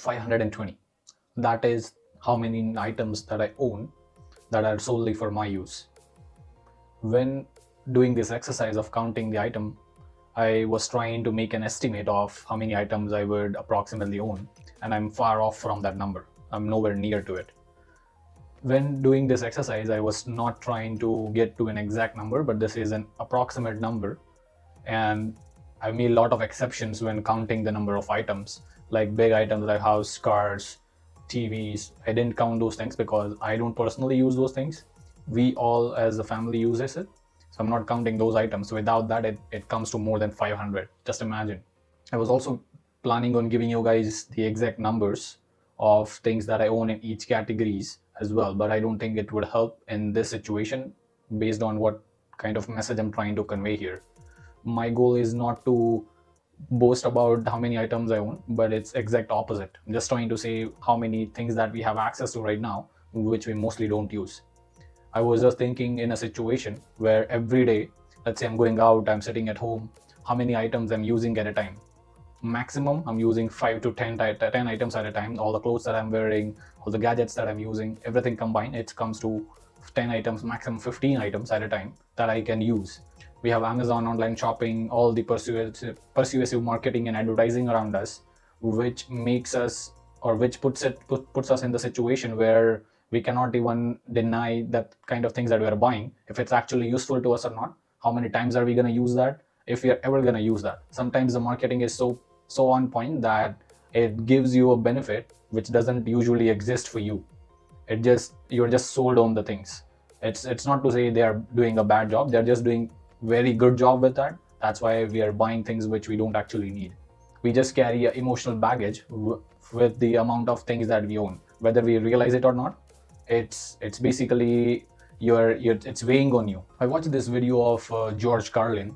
520. That is how many items that I own that are solely for my use. When doing this exercise of counting the item, I was trying to make an estimate of how many items I would approximately own, and I'm far off from that number. I'm nowhere near to it. When doing this exercise, I was not trying to get to an exact number, but this is an approximate number. And I made a lot of exceptions when counting the number of items, like big items like house, cars, TVs. I didn't count those things because I don't personally use those things. We all as a family uses it. So I'm not counting those items. So without that, it comes to more than 500. Just imagine. I was also planning on giving you guys the exact numbers of things that I own in each categories as well, but I don't think it would help in this situation based on what kind of message I'm trying to convey here. My goal is not to boast about how many items I own, but it's exact opposite. I'm just trying to say how many things that we have access to right now, which we mostly don't use. I was just thinking in a situation where every day, let's say I'm going out, I'm sitting at home, how many items I'm using at a time. Maximum, I'm using 5 to 10 items at a time. All the clothes that I'm wearing, all the gadgets that I'm using, everything combined, it comes to 10 items, maximum 15 items at a time that I can use. We have Amazon online shopping, all the persuasive marketing and advertising around us, which makes us, or which puts us in the situation where we cannot even deny that kind of things that we are buying, if it's actually useful to us or not. How many times are we going to use that, if we are ever going to use that? Sometimes the marketing is so on point that it gives you a benefit which doesn't usually exist for you. You're just sold on the things. It's not to say they are doing a bad job, they're just doing very good job with that. That's why we are buying things which we don't actually need. We just carry an emotional baggage with the amount of things that we own, whether we realize it or not. It's basically it's weighing on you. I watched this video of George Carlin,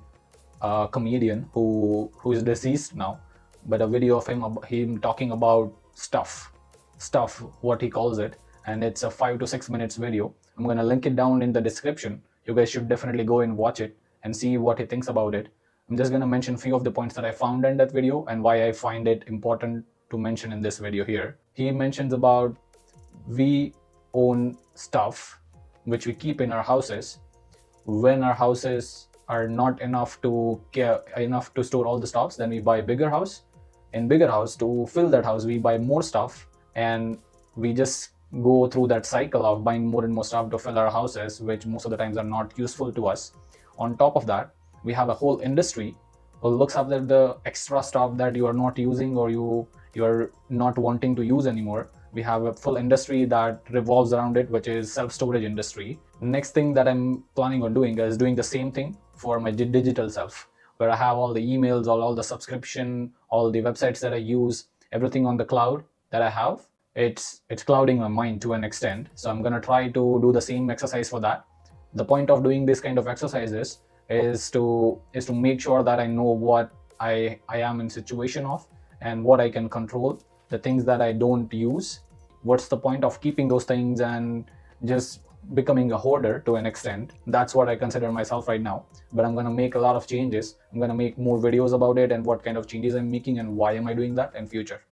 a comedian who is deceased now, but a video of him talking about stuff, what he calls it, and it's a 5 to 6 minutes video. I'm going to link it down in the description. You guys should definitely go and watch it and see what he thinks about it. I'm just going to mention a few of the points that I found in that video and why I find it important to mention in this video here. He mentions about we own stuff which we keep in our houses. When our houses are not enough to store all the stuffs, then we buy a bigger house. In bigger house, to fill that house, we buy more stuff, and we just go through that cycle of buying more and more stuff to fill our houses, which most of the times are not useful to us. On top of that, we have a whole industry who looks after the extra stuff that you are not using or you are not wanting to use anymore. We have a full industry that revolves around it, which is self-storage industry. Next thing that I'm planning on doing is doing the same thing for my digital self, where I have all the emails, all the subscription, all the websites that I use, everything on the cloud that I have. It's clouding my mind to an extent. So I'm going to try to do the same exercise for that. The point of doing this kind of exercises is to make sure that I know what I am in situation of and what I can control. The things that I don't use, what's the point of keeping those things and just becoming a hoarder to an extent? That's what I consider myself right now. But I'm going to make a lot of changes. I'm going to make more videos about it and what kind of changes I'm making and why am I doing that in future.